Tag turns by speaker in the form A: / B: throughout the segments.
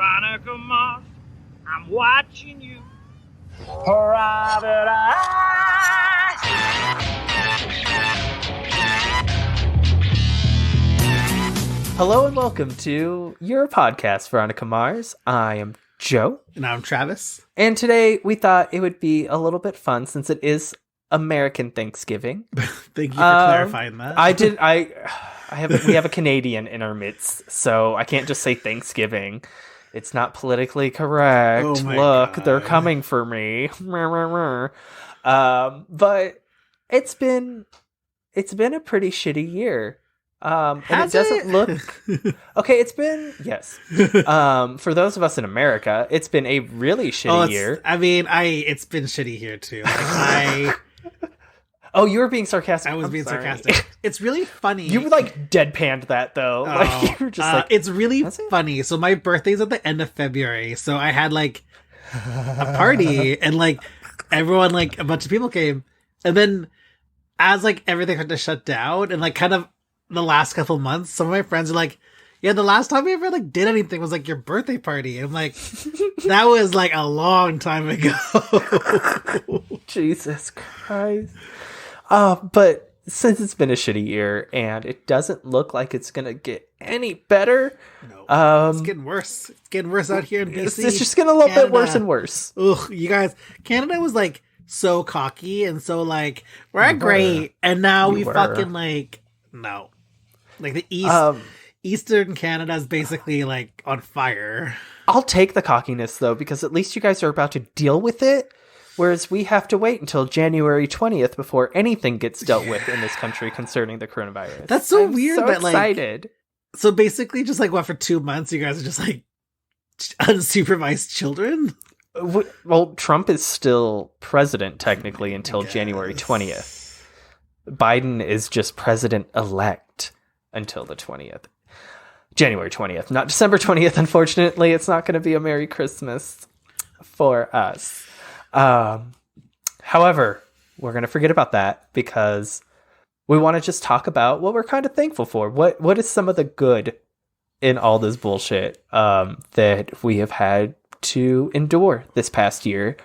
A: Veronica Mars, I'm watching you. Private eyes.
B: Hello and welcome to your podcast, Veronica Mars. I am Joe.
C: And I'm Travis.
B: And today we thought it would be a little bit fun since it is American Thanksgiving.
C: Thank you for clarifying that.
B: We have a Canadian in our midst, so I can't just say Thanksgiving. It's not politically correct.
C: Oh my
B: Look,
C: God.
B: They're coming for me. But it's been a pretty shitty year. And it doesn't look okay. Yes. For those of us in America, it's been a really shitty year.
C: I mean, it's been shitty here too.
B: Oh, you were being sarcastic.
C: I was being sarcastic. It's really funny.
B: You like deadpanned that though. Like you were just like,
C: it's really funny. So my birthday's at the end of February, so I had like a party and like everyone, like a bunch of people came, and then as like everything had to shut down and like kind of the last couple months, some of my friends are like, yeah, the last time we ever like did anything was like your birthday party. And I'm like, that was like a long time ago.
B: Jesus Christ. But since it's been a shitty year and it doesn't look like it's gonna get any better,
C: no, it's getting worse. It's getting worse out here in BC.
B: It's just getting a little bit worse and worse.
C: Ugh, you guys, Canada was like so cocky and so like we're great, and now we fucking like no. Like the Eastern Canada is basically like on fire.
B: I'll take the cockiness though, because at least you guys are about to deal with it, whereas we have to wait until January 20th before anything gets dealt with in this country concerning the coronavirus.
C: That's so weird.
B: So excited.
C: So basically, just like what, for 2 months, you guys are just like unsupervised children.
B: Well, Trump is still president technically until January 20th. Biden is just president-elect until the 20th. January 20th, not December 20th, unfortunately. It's not going to be a Merry Christmas for us. However, we're going to forget about that because we want to just talk about what we're kind of thankful for. What is some of the good in all this bullshit that we have had to endure this past year,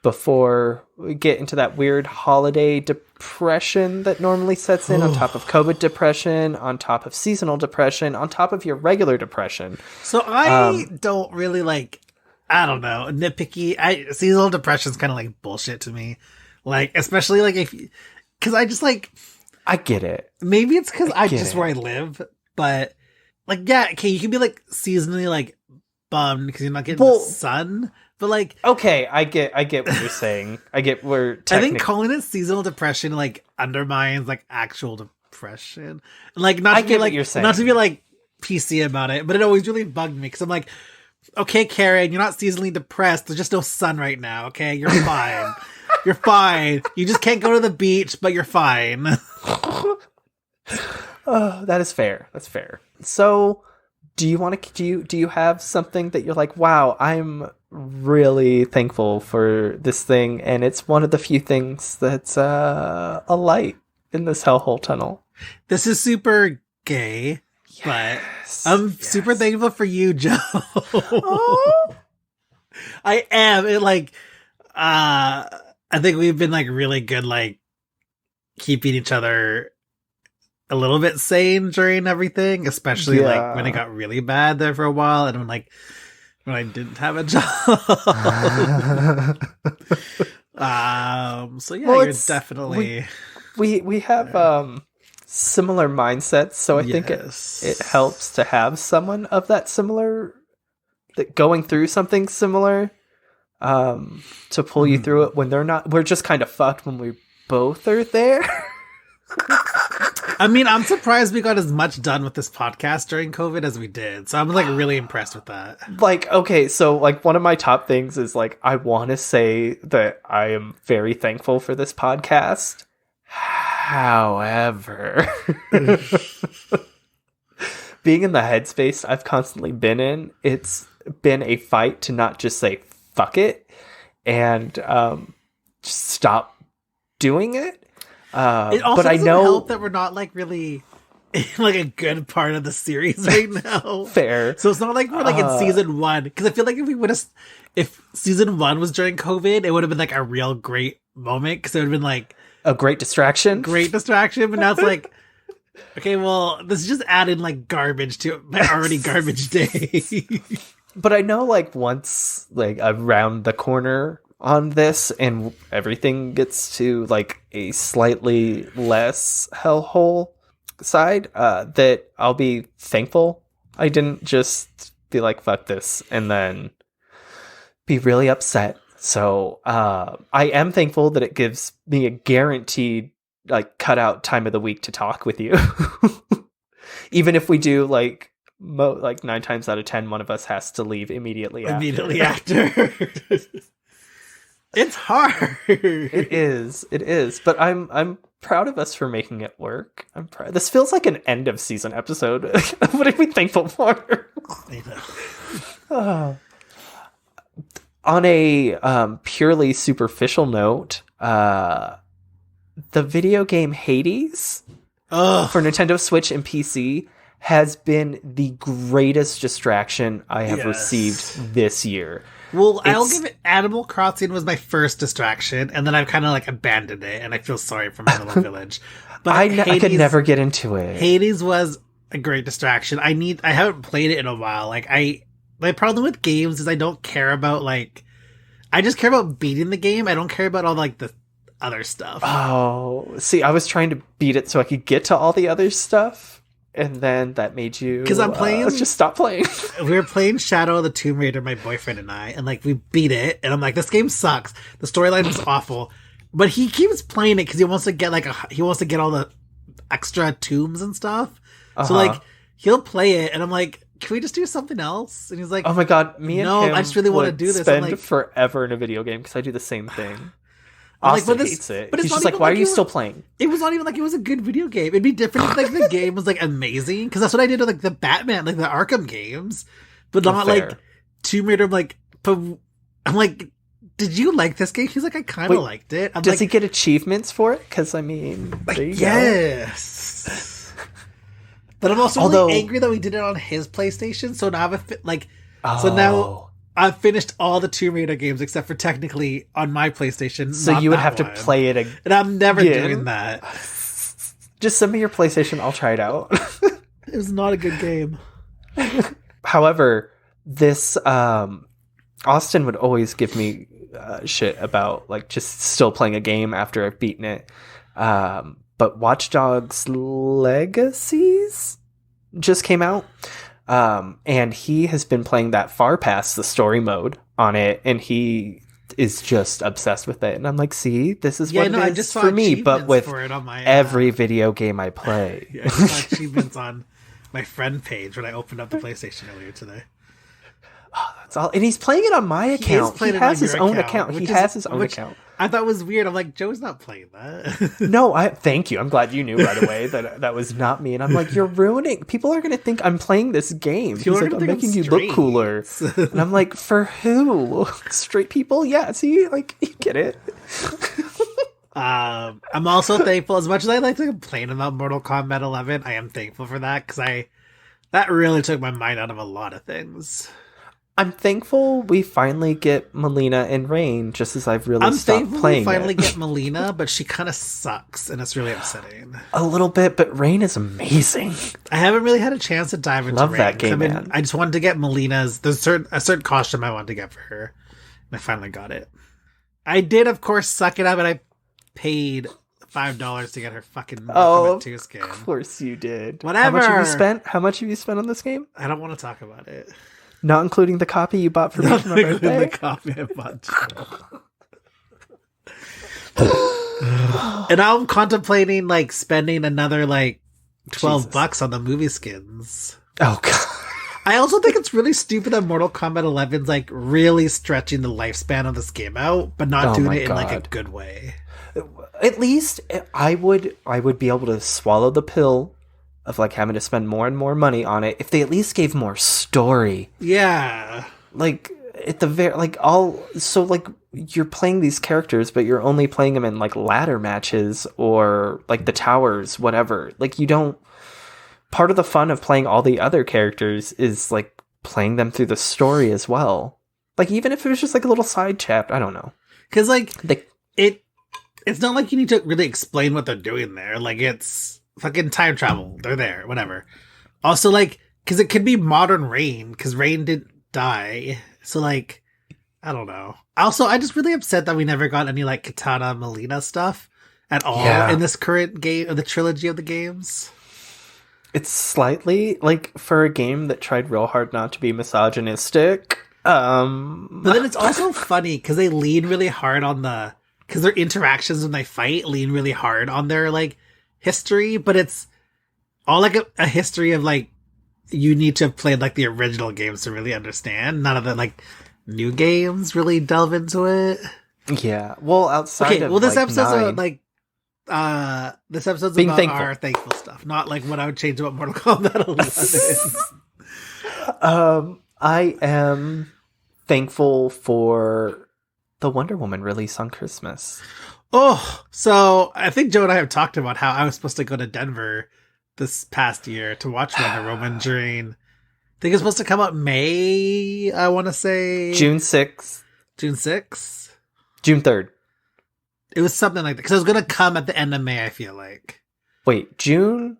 B: before we get into that weird holiday depression that normally sets in on top of COVID depression, on top of seasonal depression, on top of your regular depression.
C: So I don't really like, I don't know, nitpicky. Seasonal depression is kind of like bullshit to me. Like, especially like because I just like,
B: I get it.
C: Maybe it's because I just where I live, but like, yeah, okay, you can be like seasonally like bummed because you're not getting the sun. But like,
B: okay, I get what you're saying. I get where
C: I think calling it seasonal depression like undermines like actual depression. Like not to be like, you're saying. Not to be like PC about it, but it always really bugged me because I'm like, okay, Karen, you're not seasonally depressed. There's just no sun right now. Okay, you're fine. You're fine. You just can't go to the beach, but you're fine.
B: Oh, that is fair. That's fair. So, do you have something that you're like, wow, I'm really thankful for this thing, and it's one of the few things that's a light in this hellhole tunnel?
C: This is super gay, but I'm super thankful for you, Joe. Oh. I am. I think we've been like really good, like keeping each other a little bit sane during everything, especially like when it got really bad there for a while, and when I didn't have a job. So yeah, you're definitely
B: we have similar mindsets, so I think it helps to have someone of that similar, that going through something similar, to pull you through it when they're not. We're just kind of fucked when we both are there.
C: I mean, I'm surprised we got as much done with this podcast during COVID as we did. So I'm like really impressed with that.
B: Like, okay, so like one of my top things is like, I want to say that I am very thankful for this podcast. However, being in the headspace I've constantly been in, it's been a fight to not just say fuck it and just stop doing it.
C: It also doesn't help that we're not like really like a good part of the series right now.
B: Fair.
C: So it's not like we're like in season 1, because I feel like if season 1 was during COVID, it would have been like a real great moment, because it would have been like
B: A great distraction.
C: But now it's like, okay, well, this is just adding like garbage to my already garbage day.
B: But I know like once like around the corner on this and everything gets to like a slightly less hellhole side, that I'll be thankful I didn't just be like, fuck this, and then be really upset. So I am thankful that it gives me a guaranteed like cut out time of the week to talk with you. Even if we do like 9 times out of 10, one of us has to leave immediately after.
C: It's hard.
B: It is. But I'm proud of us for making it work. I'm proud. This feels like an end of season episode. What are we thankful for?
C: I know.
B: On a purely superficial note, the video game Hades for Nintendo Switch and PC has been the greatest distraction I have received this year.
C: Well, I'll give it. Animal Crossing was my first distraction, and then I've kind of like abandoned it, and I feel sorry for my little village. But
B: I could never get into it.
C: Hades was a great distraction. I haven't played it in a while. Like my problem with games is I don't care about I just care about beating the game. I don't care about all like the other stuff.
B: Oh, see, I was trying to beat it so I could get to all the other stuff. And then that made you...
C: Because I'm playing...
B: let's just stop playing.
C: We were playing Shadow of the Tomb Raider, my boyfriend and I, and like we beat it, and I'm like, this game sucks. The storyline is awful. But he keeps playing it because he wants to get he wants to get all the extra tombs and stuff. So like, he'll play it, and I'm like, can we just do something else? And he's like,
B: oh my god, me and him
C: I just really want to do this.
B: Spend
C: I'm like,
B: forever in a video game because I do the same thing.
C: I'm
B: Austin
C: like,
B: hates it.
C: but
B: He's just like, why are you still playing?
C: It was not even like it was a good video game. It'd be different if like the game was like amazing, because that's what I did with like the Batman, like the Arkham games, but not like Tomb Raider. I'm like, did you like this game? He's like, I kind of liked it.
B: Does he get achievements for it? Because I mean,
C: yes. But I'm also really angry that we did it on his PlayStation. So now so now I've finished all the Tomb Raider games except for technically on my PlayStation.
B: So you would have to play it again.
C: And I'm never doing that.
B: Just send me your PlayStation. I'll try it out.
C: It was not a good game.
B: However, this Austin would always give me shit about like just still playing a game after I've beaten it. But Watch Dogs Legacies just came out. And he has been playing that far past the story mode on it, and he is just obsessed with it. And I'm like, see, this is what it is for me, but with every video game I play.
C: I saw achievements on my friend page when I opened up the PlayStation earlier today.
B: Oh, that's all. And he's playing it on my account. He has his own account. He has his own account.
C: I thought it was weird. I'm like, Joe's not playing that.
B: No, thank you. I'm glad you knew right away that was not me. And I'm like, you're ruining. People are going to think I'm playing this game. He's like, I'm making you look cooler. And I'm like, for who? Straight people? Yeah. See, like, you get it.
C: I'm also thankful, as much as I like to complain about Mortal Kombat 11, I am thankful for that, because that really took my mind out of a lot of things.
B: I'm thankful we finally get Melina and Rain, just as I've really stopped playing
C: we finally get Melina, but she kind of sucks, and it's really upsetting.
B: A little bit, but Rain is amazing.
C: I haven't really had a chance to dive into
B: Love
C: Rain.
B: that game, man.
C: I just wanted to get Melina's. There's a certain costume I wanted to get for her, and I finally got it. I did, of course, suck it up, and I paid $5 to get her fucking Mortal Kombat 2 skin.
B: Of course you did.
C: Whatever.
B: How much have you spent? How much have you spent on this game?
C: I don't want to talk about it.
B: Not including the copy you bought for me for my birthday?
C: The copy I bought. And I'm contemplating like spending another like $12 on the movie skins.
B: Oh god.
C: I also think it's really stupid that Mortal Kombat 11's like really stretching the lifespan of this game out, but not doing it in like a good way.
B: At least I would be able to swallow the pill of like having to spend more and more money on it if they at least gave more story.
C: Yeah.
B: Like at the very like you're playing these characters, but you're only playing them in like ladder matches or like the towers, whatever. Like you don't part of the fun of playing all the other characters is like playing them through the story as well. Like even if it was just like a little side chapter, I don't know.
C: Because like it's not like you need to really explain what they're doing there. Like it's fucking time travel. They're there, whatever. Also, like, because it could be modern Rain, because Rain didn't die. So like, I don't know. Also, I'm just really upset that we never got any like Katana Melina stuff at all in this current game of the trilogy of the games.
B: It's slightly like for a game that tried real hard not to be misogynistic.
C: But then it's also funny because they lean really hard on because their interactions when they fight lean really hard on their like history, but it's all like a history of like you need to have played like the original games to really understand. None of the like new games really delve into it.
B: Yeah. Well, outside of
C: this
B: like,
C: episode's
B: 9,
C: this episode's
B: being
C: about
B: thankful.
C: our thankful stuff, not like what I would change about Mortal Kombat 11.
B: I am thankful for the Wonder Woman release on Christmas.
C: Oh, so I think Joe and I have talked about how I was supposed to go to Denver this past year to watch Wonder Woman during, I think it's supposed to come out May, I want to say.
B: June 6th.
C: June 6th?
B: June 3rd.
C: It was something like that, because it was going to come at the end of May, I feel like.
B: Wait, June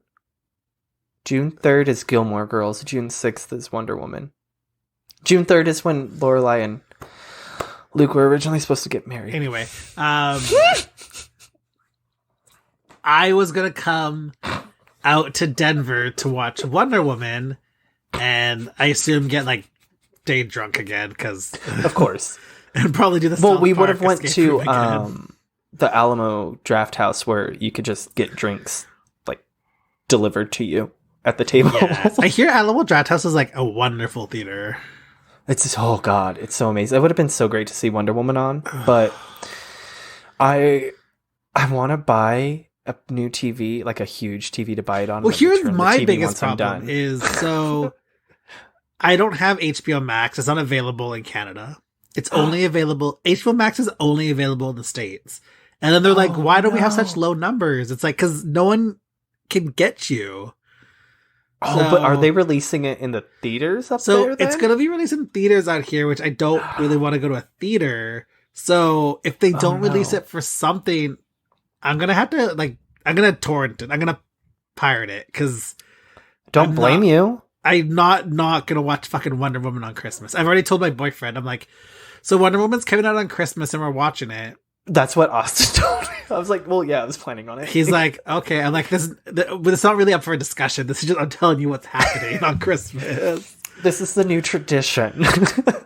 B: 3rd is Gilmore Girls. June 6th is Wonder Woman. June 3rd is when Lorelai and Luke were originally supposed to get married.
C: Anyway, I was going to come out to Denver to watch Wonder Woman, and I assume get like day drunk again, because
B: of course.
C: and probably do the
B: Well,
C: South
B: we would
C: Park
B: have went
C: escape
B: to
C: room again.
B: the Alamo Draft House where you could just get drinks like delivered to you at the table.
C: Yes. I hear Alamo Draft House is like a wonderful theater.
B: It's oh god, it's so amazing. It would have been so great to see Wonder Woman on, but I want to buy a new TV, like a huge TV to buy it on.
C: Well,
B: and
C: here's
B: return the
C: my
B: TV
C: biggest
B: once I'm
C: problem
B: done.
C: is so I don't have HBO Max. It's not available in Canada. It's only available. HBO Max is only available in the States. And then they're like, why do we have such low numbers? It's like, because no one can get you.
B: Oh, but are they releasing it in the theaters up
C: So
B: there? Then?
C: it's going to be released in theaters out here, which I don't really want to go to a theater. So if they don't release it for something, I'm going to have to I'm going to torrent it. I'm going to pirate it because
B: Don't blame you.
C: I'm not going to watch fucking Wonder Woman on Christmas. I've already told my boyfriend, I'm like, so Wonder Woman's coming out on Christmas and we're watching it.
B: That's what Austin told me. I was like, well, yeah, I was planning on it.
C: He's like, okay. I'm like, but it's not really up for a discussion. This is just, I'm telling you what's happening on Christmas.
B: This is the new tradition.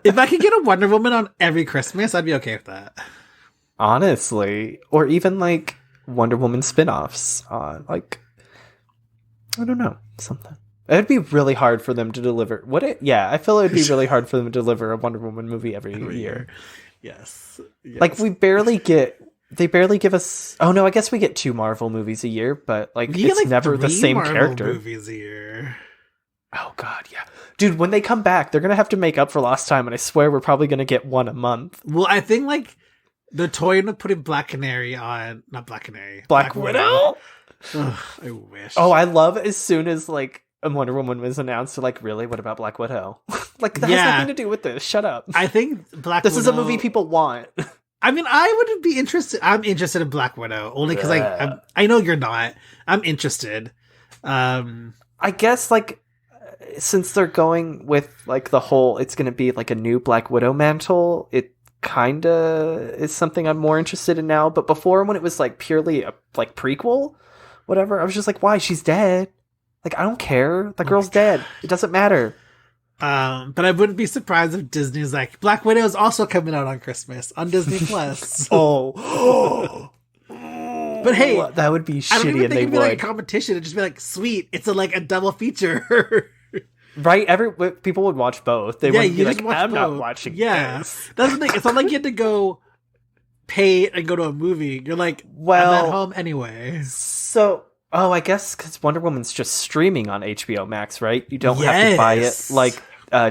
C: If I could get a Wonder Woman on every Christmas, I'd be okay with that.
B: Honestly. Or even like Wonder Woman spin-offs. Like, I don't know. Something. It'd be really hard for them to deliver. I feel it would be really hard for them to deliver a Wonder Woman movie every year.
C: Yes.
B: Like they barely give us. Oh no, I guess we get 2 Marvel movies a year, but like
C: You get,
B: it's never the
C: 3
B: same
C: Marvel
B: character.
C: movies a year.
B: Oh god, yeah, dude. When they come back, they're gonna have to make up for lost time, and I swear we're probably gonna get 1 a month.
C: Well, I think like they're toying with putting Black
B: Widow.
C: Ugh, I wish.
B: Oh, I love as soon as like a Wonder Woman was announced. They're like, really? What about Black Widow? Like that has nothing to do with this. Shut up.
C: I think Black
B: This
C: Widow
B: is a movie people want.
C: I mean, I wouldn't be interested. I'm interested in Black Widow only because I know you're not. I'm interested.
B: I guess like since they're going with like the whole, it's going to be like a new Black Widow mantle. It kind of is something I'm more interested in now. But before, when it was like purely a like prequel, whatever, I was just like, why? She's dead. Like I don't care. The girl's dead. It doesn't matter.
C: But I wouldn't be surprised if Disney's like, Black Widow is also coming out on Christmas on Disney Plus.
B: Oh.
C: But hey,
B: that would be
C: I don't
B: shitty,
C: even
B: and
C: think
B: they
C: it'd be like a
B: would.
C: competition. It'd just be like, sweet, it's a double feature.
B: Right? People would watch both. They wouldn't be like, I'm not watching this.
C: That's the thing. It's not like you had to go pay and go to a movie. You're like,
B: Well,
C: I'm at home anyway.
B: So, I guess because Wonder Woman's just streaming on HBO Max, right? You don't have to buy it like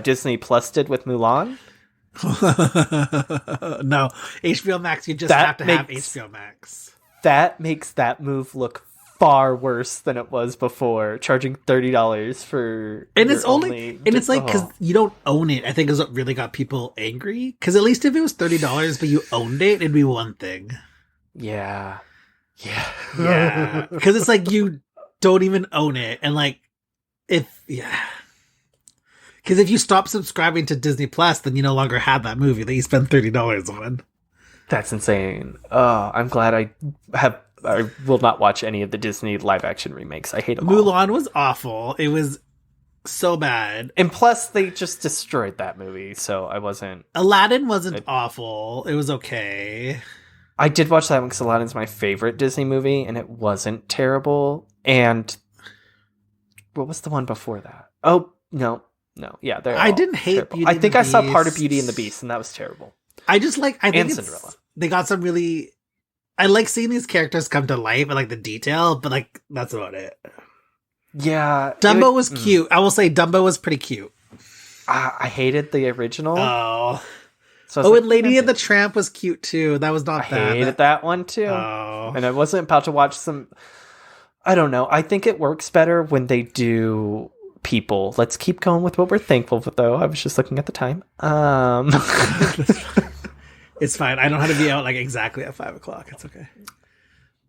B: Disney Plus did with Mulan.
C: No, HBO Max. You just have to have HBO Max.
B: That makes that move look far worse than it was before. Charging $30 for
C: and it's only and it's like because you don't own it. I think is what really got people angry. Because at least if it was $30 but you owned it, it'd be one thing.
B: Yeah.
C: Because it's like you don't even own it, and like because if you stop subscribing to Disney Plus, then you no longer have that movie that you spent $30 on.
B: That's insane. Oh, I'm glad I will not watch any of the Disney live action remakes. I hate them all.
C: Mulan was awful. It was so bad.
B: And plus, they just destroyed that movie, so I wasn't...
C: Aladdin wasn't awful. It was okay.
B: I did watch that one because Aladdin's my favorite Disney movie, and it wasn't terrible. And what was the one before that? Oh, no. Yeah,
C: I didn't hate
B: terrible.
C: Beauty
B: I
C: and
B: think
C: the
B: I saw
C: Beast.
B: part of Beauty and the Beast, and that was terrible.
C: I just like... I think
B: and Cinderella.
C: They got some really... I like seeing these characters come to life and like the detail, but like that's about it.
B: Yeah.
C: Dumbo was cute. I will say Dumbo was pretty cute.
B: I hated the original.
C: Oh.
B: So
C: and Lady and the Tramp was cute too. That was not bad.
B: I hated that one too.
C: Oh.
B: And I wasn't about to watch some... I don't know. I think it works better when they do people. Let's keep going with what we're thankful for, though. I was just looking at the time.
C: It's fine. I don't have to be out like exactly at 5:00. It's okay.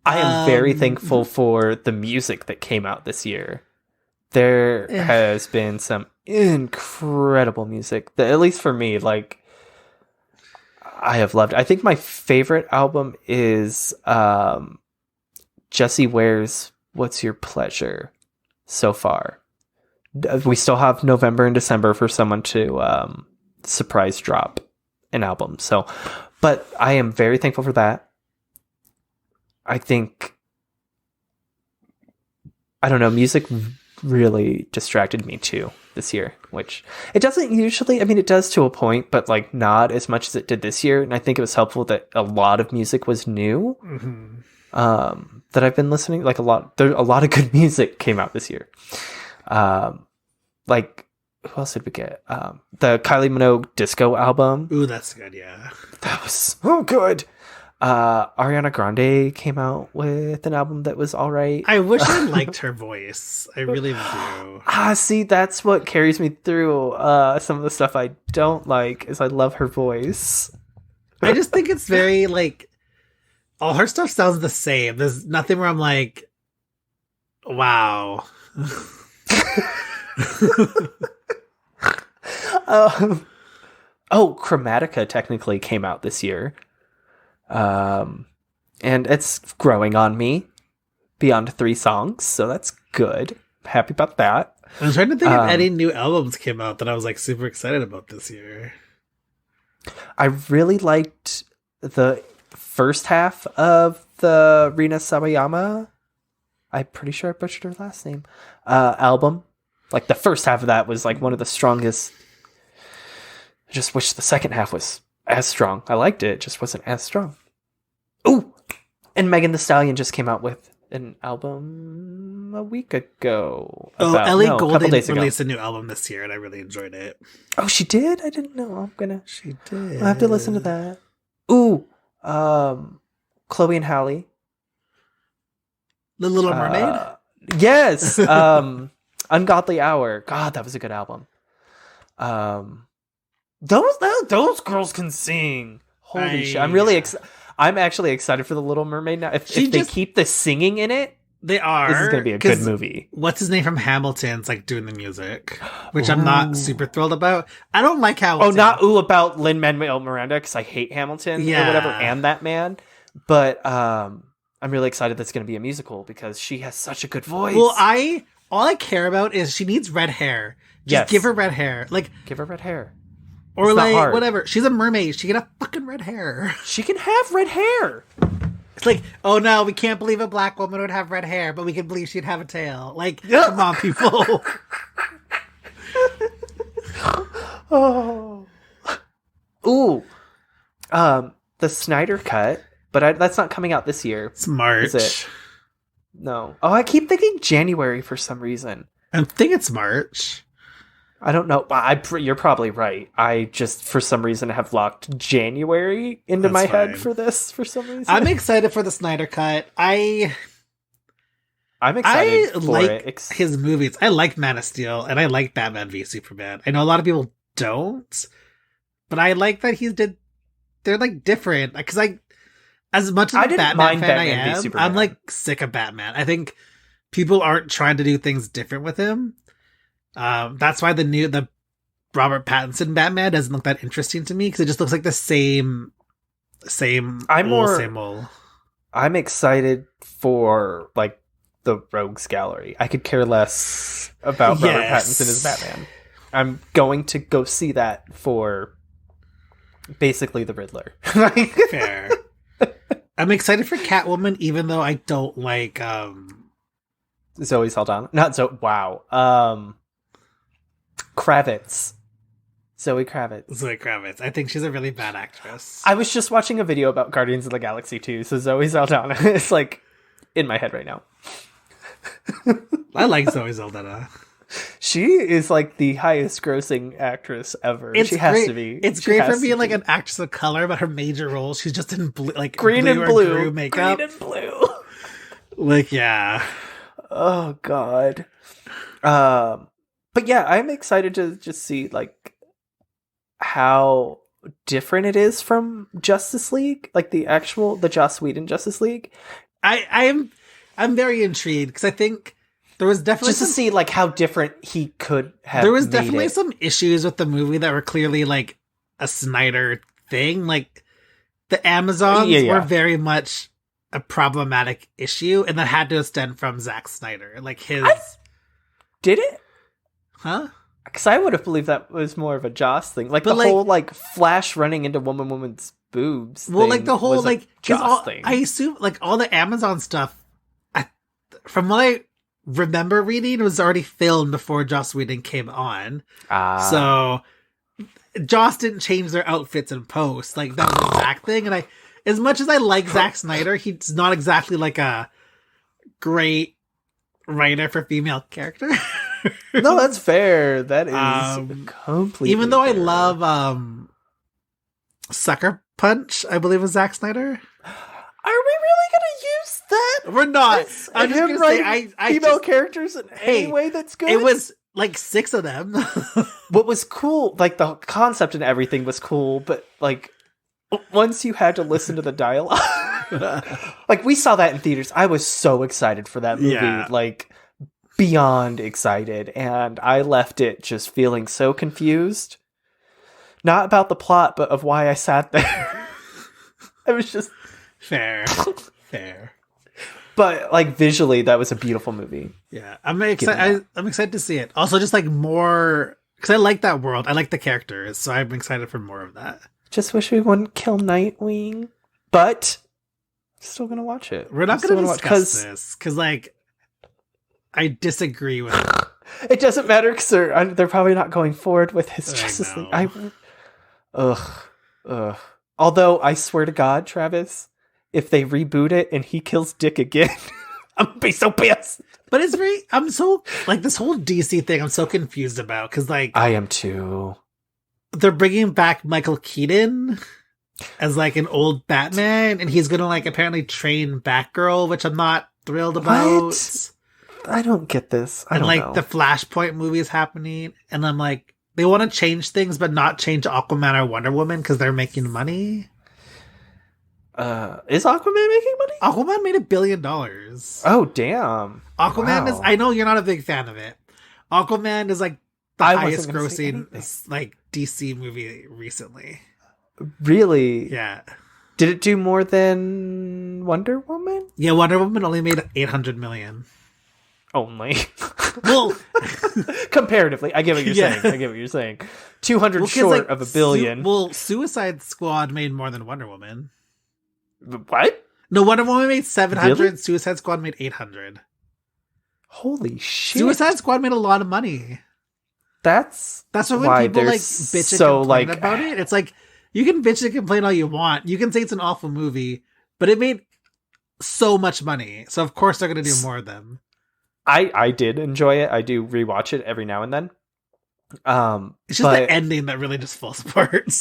B: I am very thankful for the music that came out this year. There has been some incredible music that, at least for me, like I have loved. I think my favorite album is Jessie Ware's "What's Your Pleasure" so far. We still have November and December for someone to surprise drop an album. So, but I am very thankful for that. I think, I don't know, music really distracted me too this year, which it doesn't usually, I mean, it does to a point, but like not as much as it did this year. And I think it was helpful that a lot of music was new, that I've been listening, like a lot of good music came out this year. Like, who else did we get? The Kylie Minogue disco album.
C: Ooh, that's good, yeah.
B: That was so good. Ariana Grande came out with an album that was all right.
C: I wish I liked her voice. I really do.
B: See, that's what carries me through some of the stuff I don't like, is I love her voice.
C: I just think it's very, like, all her stuff sounds the same. There's nothing where I'm like, wow.
B: Chromatica technically came out this year. And it's growing on me beyond 3 songs, so that's good. Happy about that.
C: I'm trying to think if any new albums came out that I was like super excited about this year.
B: I really liked the first half of the Rina Sawayama, I'm pretty sure I butchered her last name, album. Like the first half of that was like one of the strongest. I just wish the second half was as strong. I liked it, just wasn't as strong. Ooh! And Megan Thee Stallion just came out with an album a week ago.
C: Ellie Goulding released a new album this year, and I really enjoyed it.
B: Oh, she did? I didn't know.
C: She did.
B: I'll have to listen to that. Ooh! Chloe and Halle.
C: The Little Mermaid?
B: Yes! Ungodly Hour. God, that was a good album. Those girls can sing. Holy shit! I'm really I'm actually excited for The Little Mermaid now. If they keep the singing in it,
C: they are.
B: This is going to be a good movie.
C: What's his name from Hamilton's like doing the music, which I'm not super thrilled about. I don't like Hamilton.
B: Oh, not about Lin-Manuel Miranda, because I hate Hamilton or whatever, and that man. But I'm really excited that's going to be a musical because she has such a good voice.
C: Well, all I care about is she needs red hair. Just give her red hair. Like,
B: give her red hair.
C: Or like, whatever. She's a mermaid. She can have fucking red hair.
B: She can have red hair.
C: It's like, oh no, we can't believe a black woman would have red hair, but we can believe she'd have a tail. Like, come on, people.
B: Oh. Ooh. The Snyder Cut, but that's not coming out this year.
C: It's March.
B: Is it? No. Oh, I keep thinking January for some reason.
C: I think it's March.
B: I don't know. You're probably right. I just, for some reason, have locked January into my head for this, for some reason.
C: I'm excited for the Snyder Cut. I
B: I'm
C: I
B: excited for
C: like
B: it.
C: his movies. I like Man of Steel, and I like Batman v Superman. I know a lot of people don't, but I like that they're like different. Because as much
B: I
C: as a
B: didn't
C: Batman
B: mind
C: fan
B: Batman v
C: I am,
B: Superman.
C: I'm like sick of Batman. I think people aren't trying to do things different with him. That's why the Robert Pattinson Batman doesn't look that interesting to me, because it just looks like the same same old.
B: I'm excited for like the Rogues Gallery. I could care less about Robert Pattinson as Batman. I'm going to go see that for basically the Riddler.
C: Fair. I'm excited for Catwoman, even though I don't like
B: Zoe Saldana. Not Zoe. Wow. Kravitz. Zoe Kravitz. I think she's a really bad actress. I was just watching a video about Guardians of the Galaxy 2, so Zoe Saldana is like in my head right now.
C: I like Zoe Saldana.
B: She is like the highest grossing actress ever. She has to be.
C: It's great for being like an actress of color, but her major role, she's just in blue, like
B: green
C: blue
B: and blue
C: or makeup.
B: Green and blue.
C: Like, yeah.
B: Oh God. But yeah, I'm excited to just see like how different it is from Justice League, like the Joss Whedon Justice League.
C: I'm very intrigued, because I think there was definitely
B: just to see like how different he could have.
C: There was
B: made
C: definitely
B: it.
C: some issues with the movie that were clearly like a Snyder thing. Like the Amazons were very much a problematic issue, and that had to extend from Zack Snyder. Like
B: did it?
C: Huh?
B: Because I would have believed that was more of a Joss thing. Like, but the whole, like, Flash running into woman's boobs
C: well, like, the whole, like,
B: Joss thing.
C: I assume, like, all the Amazon stuff, from what I remember reading, it was already filmed before Joss Whedon came on. So, Joss didn't change their outfits in post. Like, that was a Zack thing. And as much as I like Zack Snyder, he's not exactly, like, a great writer for female characters.
B: No, that's fair. That is completely
C: even though
B: fair.
C: I love Sucker Punch, I believe was Zack Snyder.
B: Are we really gonna use that?
C: We're not. I'm just gonna say
B: female characters in any way that's good.
C: It was like 6 of them.
B: What was cool, like the concept and everything was cool, but like once you had to listen to the dialogue, like we saw that in theaters. I was so excited for that movie.
C: Yeah.
B: Like beyond excited, and I left it just feeling so confused, not about the plot but of why I sat there. I was just
C: fair
B: but like visually that was a beautiful movie.
C: Yeah, I'm excited to see it. Also, just like more, because I like that world, I like the characters, so I'm excited for more of that.
B: Just wish we wouldn't kill Nightwing, but still gonna watch it.
C: We're not gonna discuss this because like I disagree with it.
B: It doesn't matter because they're probably not going forward with his Justice League. Ugh. Although I swear to God, Travis, if they reboot it and he kills Dick again, I'm gonna be so pissed.
C: But I'm so like this whole DC thing. I'm so confused about because like
B: I am too.
C: They're bringing back Michael Keaton as like an old Batman, and he's gonna like apparently train Batgirl, which I'm not thrilled about.
B: What? I don't get this. I don't know.
C: The Flashpoint movie is happening, and I'm like, they want to change things, but not change Aquaman or Wonder Woman because they're making money.
B: Is Aquaman making money?
C: Aquaman made $1 billion.
B: Oh, damn.
C: Aquaman is, I know you're not a big fan of it. Aquaman is like the highest grossing like DC movie recently.
B: Really?
C: Yeah.
B: Did it do more than Wonder Woman?
C: Yeah, Wonder Woman only made $800 million.
B: Only.
C: Well,
B: comparatively, I get what you're saying. 200 short of $1 billion.
C: Suicide Squad made more than Wonder Woman.
B: What?
C: No, Wonder Woman made 700.
B: Really?
C: Suicide Squad made 800.
B: Holy shit!
C: Suicide Squad made a lot of money.
B: That's
C: what when people like bitch and complain about it. It's like you can bitch and complain all you want. You can say it's an awful movie, but it made so much money. So of course they're gonna do more of them.
B: I did enjoy it. I do rewatch it every now and then.
C: It's just the ending that really just falls apart.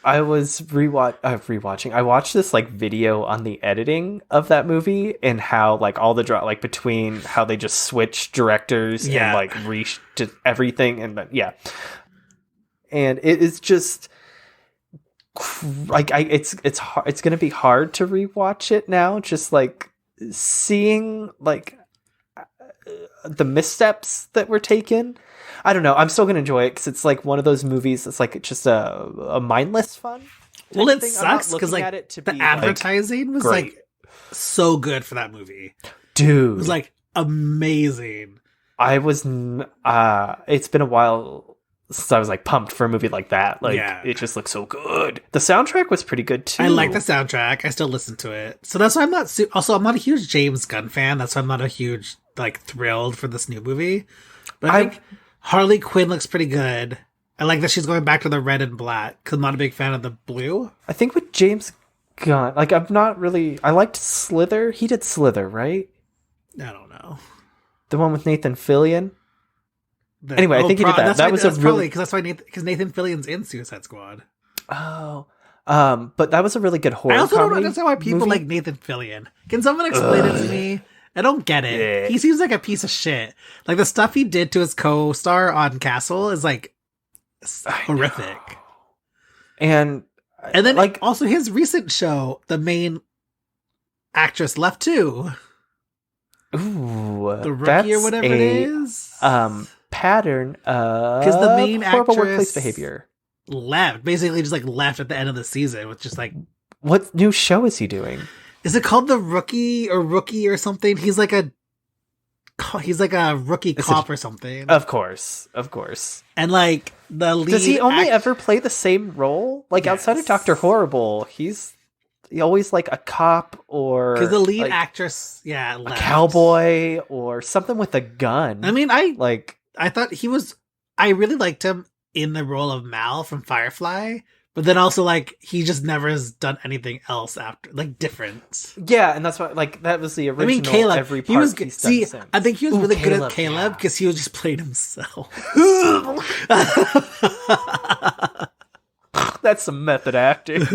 B: I was rewatching. I watched this like video on the editing of that movie and how like all the like between how they just switch directors and like to everything and yeah, and it is just like it's hard. It's gonna be hard to rewatch it now. Just like seeing like the missteps that were taken. I don't know. I'm still gonna enjoy it because it's like one of those movies that's like just a mindless fun.
C: Well, it sucks because like the advertising was
B: great.
C: like so good for that movie,
B: dude.
C: It was like amazing.
B: I was. It's been a while since I was like pumped for a movie like that. Like it just looks so good. The soundtrack was pretty good too.
C: I like the soundtrack. I still listen to it. So that's why I'm not. Also, I'm not a huge James Gunn fan. That's why I'm not a huge like thrilled for this new movie. But I think Harley Quinn looks pretty good. I like that she's going back to the red and black because I'm not a big fan of the blue.
B: I think with James Gunn, like I'm not really. I liked Slither. He did Slither, right?
C: I don't know.
B: The one with Nathan Fillion. Anyway, I think he did that. That was
C: probably because that's why Nathan Fillion's in Suicide Squad.
B: Oh, but that was a really good horror.
C: I also don't
B: comedy
C: understand why people
B: movie.
C: like Nathan Fillion. Can someone explain it to me? I don't get it.
B: Yeah.
C: He seems like a piece of shit. Like the stuff he did to his co-star on Castle is like horrific.
B: And
C: then
B: like
C: also his recent show, the main actress left too.
B: Ooh,
C: the Rookie or whatever it is.
B: Pattern
C: because the main
B: horrible
C: actress
B: workplace behavior
C: left, basically just like left at the end of the season with just like
B: what new show is he doing?
C: Is it called The Rookie or something? He's like a rookie cop or something.
B: Of course.
C: And like the lead,
B: does he only ever play the same role? Like outside of Dr. Horrible, he's always like a cop or
C: because the lead
B: like
C: actress, left.
B: A cowboy or something with a gun.
C: I mean, I thought he was. I really liked him in the role of Mal from Firefly. But then also, like, he just never has done anything else after, like, different.
B: Yeah, and that's why, like, that was the original.
C: I mean, Caleb,
B: every part he's done since.
C: I think he was really good at Caleb because he was just playing himself.
B: That's some method acting.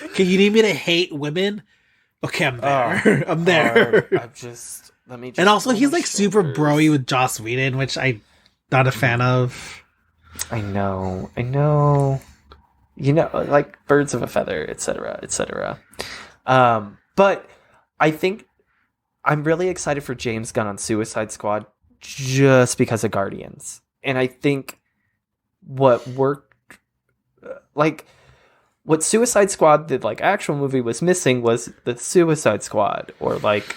C: Okay, you need me to hate women? Okay, I'm there. I'm there.
B: Let me.
C: And also, he's like super broy with Joss Whedon, which I'm not a fan of.
B: I know. You know, like birds of a feather, etc., etc. But I think I'm really excited for James Gunn on Suicide Squad just because of Guardians. And I think what worked, like, what Suicide Squad, the like actual movie, was missing was the Suicide Squad, or like,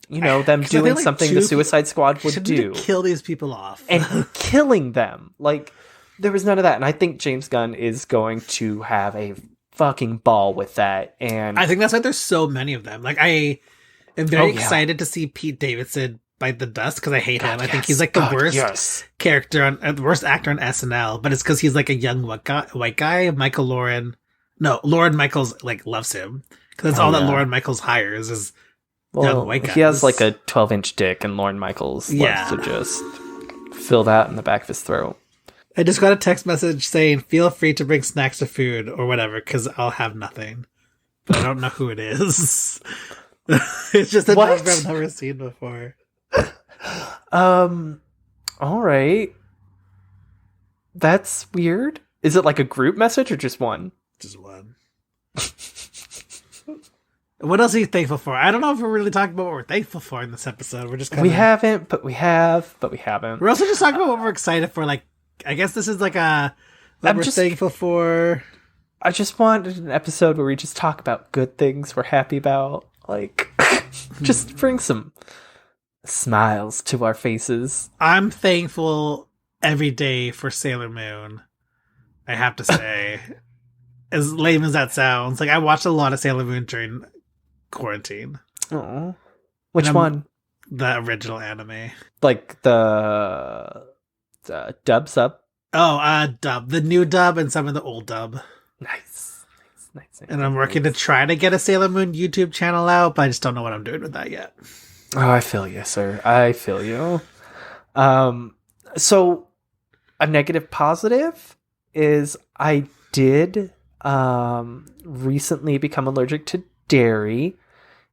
B: you know, them doing something the Suicide Squad would do.
C: Kill these people off.
B: And killing them. Like, there was none of that. And I think James Gunn is going to have a fucking ball with that. And
C: I think that's why there's so many of them. Like, I am very excited to see Pete Davidson bite the dust because I hate him. I think he's like the worst character the worst actor on SNL, but it's because he's like a young white guy. Lauren Michaels like loves him because that's all that Lauren Michaels hires is young white guys.
B: He has like a 12-inch dick, and Lauren Michaels loves to just fill that in the back of his throat.
C: I just got a text message saying, feel free to bring snacks or food or whatever, because I'll have nothing. But I don't know who it is. It's just a number I've never seen before.
B: All right. That's weird. Is it like a group message or just one?
C: Just one. What else are you thankful for? I don't know if we're really talking about what we're thankful for in this episode. We're just kind of...
B: We haven't, but we have, but we haven't.
C: We're also just talking about what we're excited for, like, I guess this is like we're thankful for.
B: I just wanted an episode where we just talk about good things we're happy about. Like, just bring some smiles to our faces.
C: I'm thankful every day for Sailor Moon. I have to say, as lame as that sounds, like I watched a lot of Sailor Moon during quarantine.
B: Oh, which one?
C: The original anime,
B: like the dub sub.
C: Dub, the new dub and some of the old dub.
B: Nice.
C: And I'm working to try to get a Sailor Moon YouTube channel out, but I just don't know what I'm doing with that yet.
B: Oh, I feel you, sir. I feel you. So a negative positive is I did recently become allergic to dairy,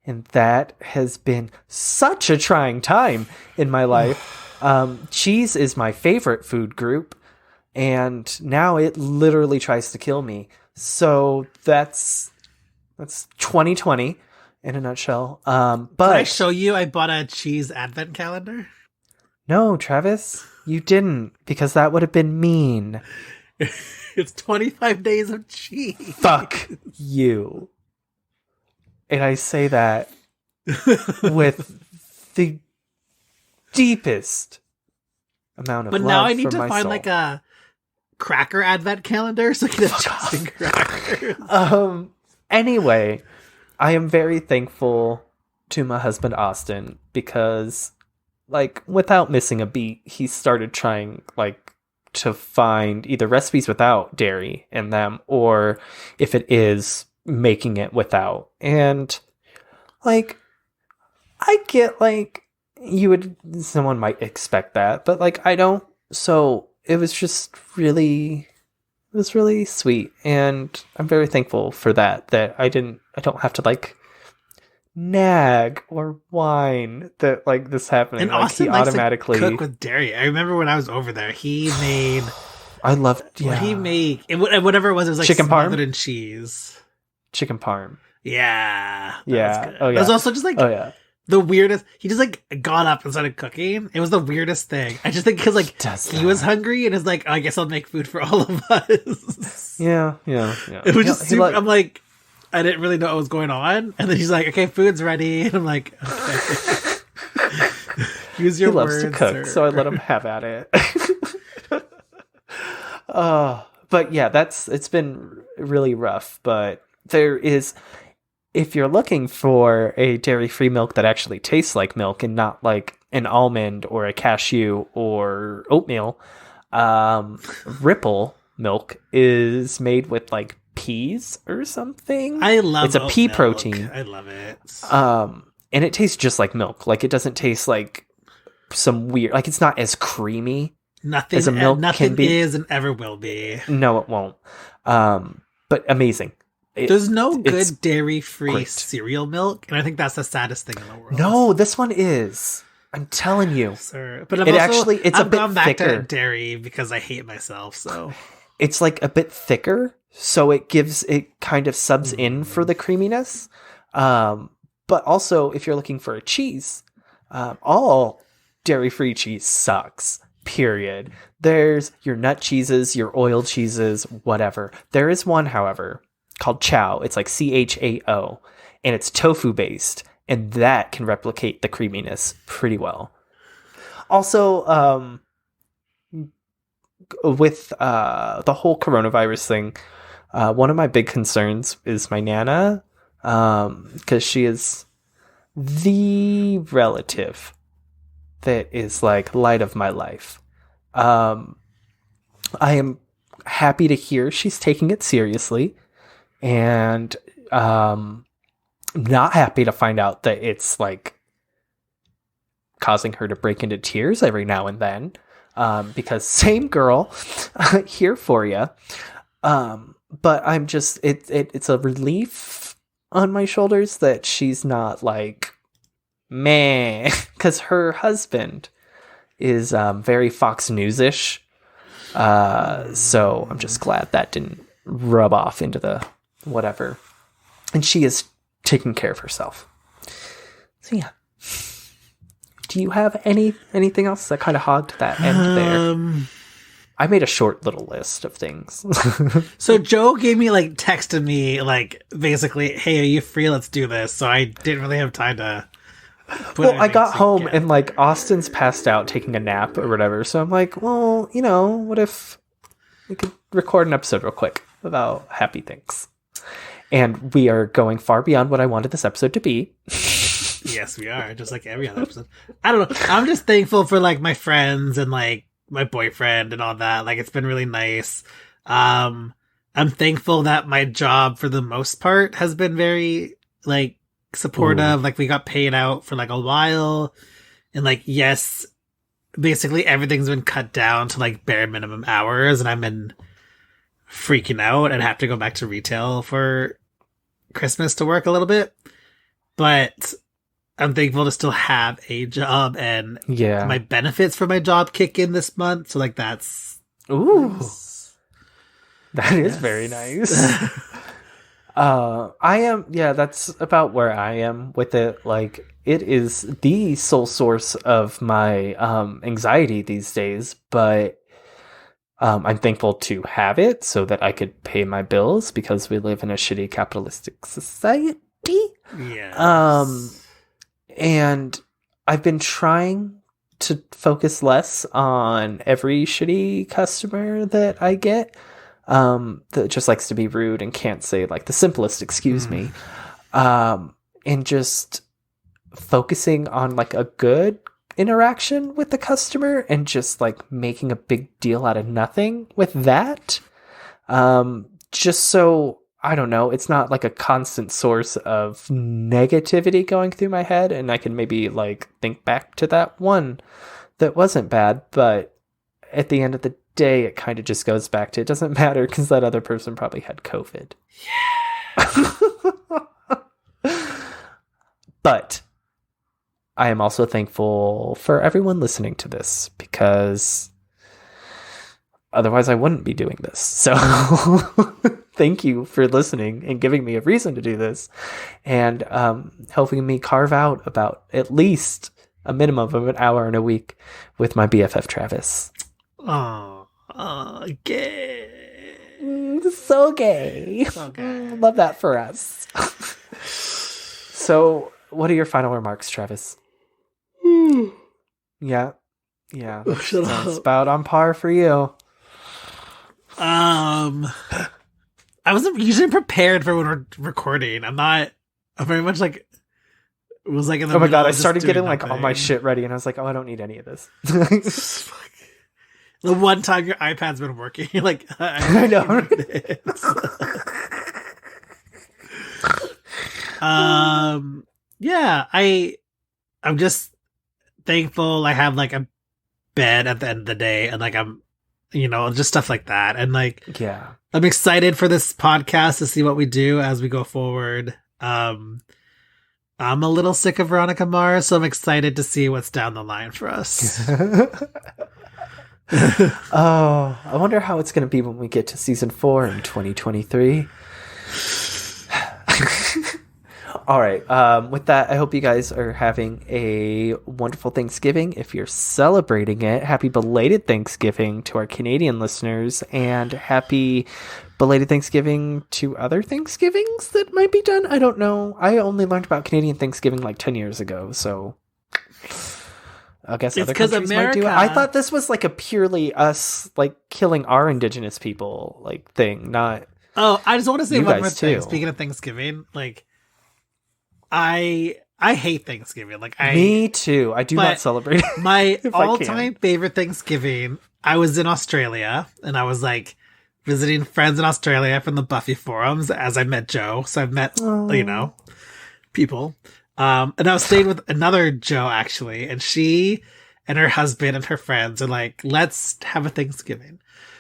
B: and that has been such a trying time in my life. Cheese is my favorite food group, and now it literally tries to kill me. So that's 2020 in a nutshell. But
C: Did I show you I bought a cheese advent calendar?
B: no, Travis, you didn't, because that would have been mean.
C: It's 25 days of cheese.
B: Fuck you. And I say that with the deepest amount of
C: But
B: love
C: now I need
B: from
C: to
B: my
C: find
B: soul.
C: like a cracker advent calendar so I can have cheese and crackers.
B: Anyway, I am very thankful to my husband Austin because, like, without missing a beat, he started trying, like, to find either recipes without dairy in them, or if it is, making it without. And, like, I get, like, someone might expect that, but, like, I don't. So it was just really, it was really sweet, and I'm very thankful for that I don't have to, like, nag or whine that, like, this happening.
C: And
B: like,
C: Austin
B: he
C: likes
B: automatically
C: to cook with dairy. I remember when I was over there, he made
B: I loved
C: what he make, and whatever it was like
B: Chicken parm?
C: smothered in cheese.
B: chicken parm.
C: Yeah, that
B: Yeah.
C: was good.
B: Oh,
C: It was
B: yeah.
C: also just like
B: Oh yeah,
C: the weirdest. He just like got up and started cooking. It was the weirdest thing. I just think because like
B: does
C: he was
B: that.
C: hungry and is like, I guess I'll make food for all of us.
B: yeah.
C: It was just super. I'm like, I didn't really know what was going on, and then he's like, "Okay, food's ready," and I'm like, "Okay." Use
B: he
C: your
B: loves
C: words,
B: to cook,
C: sir.
B: so I let him have at it. But yeah, it's been really rough. But there is, if you're looking for a dairy-free milk that actually tastes like milk and not like an almond or a cashew or oatmeal, Ripple milk is made with like peas or something.
C: I love
B: it's a
C: oat
B: pea
C: milk.
B: protein.
C: I love it.
B: And it tastes just like milk. Like, it doesn't taste like some weird, like, it's not as creamy
C: Nothing
B: as a milk
C: nothing
B: can be.
C: is and ever will be.
B: No, it won't. But amazing.
C: There's no
B: it's
C: good dairy-free
B: great.
C: cereal milk, and I think that's the saddest thing in the world.
B: No, this one is. I'm telling you.
C: Sir. But I'm
B: It
C: also,
B: actually- it's a
C: I've
B: bit
C: gone back
B: thicker.
C: to dairy because I hate myself. So
B: It's like a bit thicker, so it kind of subs in for the creaminess. But also, if you're looking for a cheese, all dairy-free cheese sucks. Period. There's your nut cheeses, your oil cheeses, whatever. There is one, however, called Chow. It's like CHAO, and it's tofu based, and that can replicate the creaminess pretty well. Also, with the whole coronavirus thing, one of my big concerns is my Nana, because she is the relative that is like light of my life. I am happy to hear she's taking it seriously, and not happy to find out that it's like causing her to break into tears every now and then, because same girl, here for you. But I'm just, it's a relief on my shoulders that she's not like, meh, because her husband is very Fox News-ish. So I'm just glad that didn't rub off into the whatever. And she is taking care of herself. So yeah. Do you have anything else that kind of hogged that end there? I made a short little list of things.
C: So Joe gave me like texted me like basically, hey, are you free? Let's do this. So I didn't really have time to put
B: Well, I got
C: everything
B: home
C: together.
B: and like Austin's passed out taking a nap or whatever. So I'm like, well, what if we could record an episode real quick about happy things? And we are going far beyond what I wanted this episode to be.
C: Yes, we are, just like every other episode. I don't know. I'm just thankful for like my friends and like my boyfriend and all that. Like, it's been really nice. I'm thankful that my job for the most part has been very like supportive.
B: Ooh.
C: Like, we got paid out for like a while, and like, yes, basically everything's been cut down to like bare minimum hours, and I'm in freaking out and have to go back to retail for Christmas to work a little bit. But I'm thankful to still have a job, and my benefits for my job kick in this month. So like that's
B: nice. That is very nice. I am, that's about where I am with it. Like, it is the sole source of my anxiety these days, but I'm thankful to have it so that I could pay my bills because we live in a shitty capitalistic society.
C: Yes.
B: And I've been trying to focus less on every shitty customer that I get. That just likes to be rude and can't say like the simplest excuse me. And just focusing on like a good interaction with the customer and just like making a big deal out of nothing with that. Just so, I don't know, it's not like a constant source of negativity going through my head, and I can maybe like think back to that one that wasn't bad, but at the end of the day, it kind of just goes back to it doesn't matter because that other person probably had COVID. Yeah. But I am also thankful for everyone listening to this because otherwise I wouldn't be doing this. So thank you for listening and giving me a reason to do this, and helping me carve out about at least a minimum of an hour in a week with my BFF Travis.
C: Gay.
B: So gay. Love that for us. So, what are your final remarks, Travis? Yeah. Sounds about on par for you.
C: I wasn't usually prepared for when we're recording. I'm very much like, it was like in the
B: oh my god, I
C: just
B: started getting
C: doing
B: like all my shit ready, and I was like, oh, I don't need any of this.
C: The one time your iPad's been working, you're like,
B: I know.
C: Yeah, I'm just thankful I have like a bed at the end of the day, and like I'm, just stuff like that, and like,
B: yeah,
C: I'm excited for this podcast to see what we do as we go forward. I'm a little sick of Veronica Mars, so I'm excited to see what's down the line for us.
B: Oh, I wonder how it's going to be when we get to season 4 in 2023. All right. With that, I hope you guys are having a wonderful Thanksgiving. If you're celebrating it, happy belated Thanksgiving to our Canadian listeners, and happy belated Thanksgiving to other Thanksgivings that might be done. I don't know. I only learned about Canadian Thanksgiving like 10 years ago, so I guess
C: it's
B: other countries might do it. I thought this was like a purely us like killing our indigenous people like thing, not.
C: Oh, I just want to say one more thing.
B: Too.
C: Speaking of Thanksgiving, like I hate Thanksgiving. Like
B: me too. I do not celebrate.
C: My all-time favorite Thanksgiving. I was in Australia, and I was like visiting friends in Australia from the Buffy forums as I met Joe. So I've met people. And I was staying with another Joe actually, and she and her husband and her friends are like, let's have a Thanksgiving.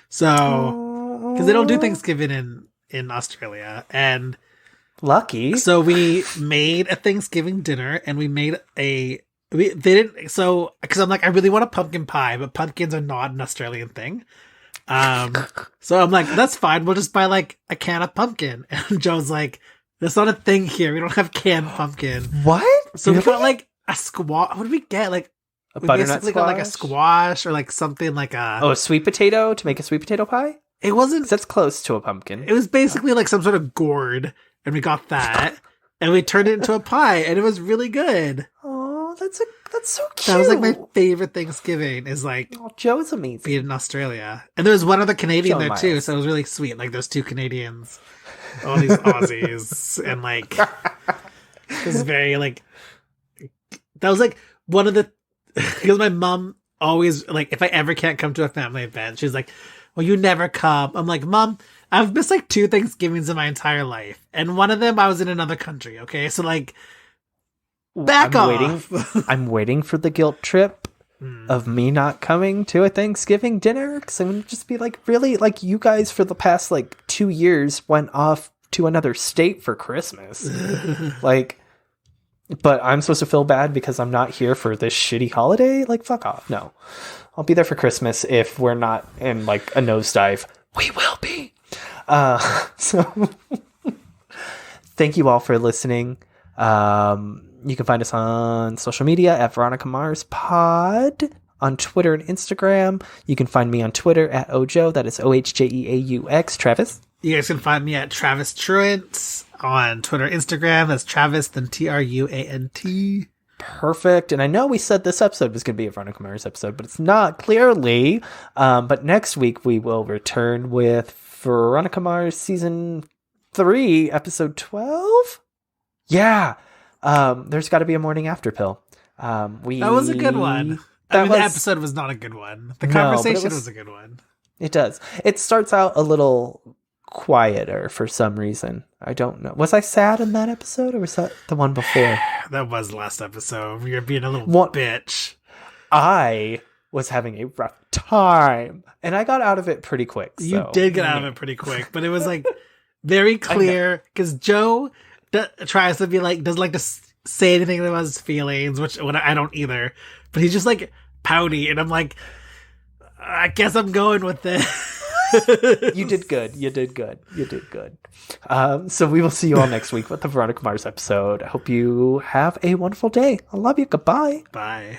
C: So because they don't do Thanksgiving in Australia, and
B: lucky.
C: So we made a Thanksgiving dinner, and we made because I'm like, I really want a pumpkin pie, but pumpkins are not an Australian thing. So I'm like, that's fine. We'll just buy like a can of pumpkin. And Joe's like, that's not a thing here. We don't have canned pumpkin.
B: What?
C: So we got like a squash. What did we get? Like
B: a butternut squash?
C: Got like a squash or like something like a
B: sweet potato to make a sweet potato pie?
C: It wasn't.
B: That's close to a pumpkin.
C: It was basically like some sort of gourd, and we got that, and we turned it into a pie, and it was really good.
B: Oh, that's so cute.
C: That was like my favorite Thanksgiving. Is like
B: Joe's amazing.
C: Being in Australia, and there was one other Canadian there too, so it was really sweet. Like there's 2 Canadians, all these Aussies, and like it was very like that was like one of the because my mom always like if I ever can't come to a family event, she's like, well, you never come. I'm like, Mom, I've missed like 2 Thanksgivings in my entire life. And one of them I was in another country. Okay. So like back off.
B: I'm waiting for the guilt trip of me not coming to a Thanksgiving dinner, because I'm going to just be like, really? Like, you guys for the past, like, 2 years went off to another state for Christmas. Like, but I'm supposed to feel bad because I'm not here for this shitty holiday? Like, fuck off. No. I'll be there for Christmas if we're not in, like, a nosedive. We will be. So, thank you all for listening. You can find us on social media at Veronica Mars Pod on Twitter and Instagram. You can find me on Twitter at Ojo. That is OHJEAUX. Travis?
C: You guys can find me at Travis Truant on Twitter, Instagram. That's Travis, then TRUANT.
B: Perfect. And I know we said this episode was going to be a Veronica Mars episode, but it's not, clearly. But next week we will return with Veronica Mars Season 3, Episode 12? Yeah. There's got to be a morning after pill. That
C: was a good one. The episode was not a good one. The conversation was a good one.
B: It does. It starts out a little quieter for some reason. I don't know. Was I sad in that episode, or was that the one before?
C: That was the last episode. You're being a little bitch.
B: I was having a rough time, and I got out of it pretty quick. So.
C: You did get out of it pretty quick, but it was like very clear because Joe tries to be like, doesn't like to say anything about his feelings, which I don't either. But he's just like pouty, and I'm like, I guess I'm going with this.
B: You did good. So we will see you all next week with the Veronica Mars episode. I hope you have a wonderful day. I love you. Goodbye.
C: Bye.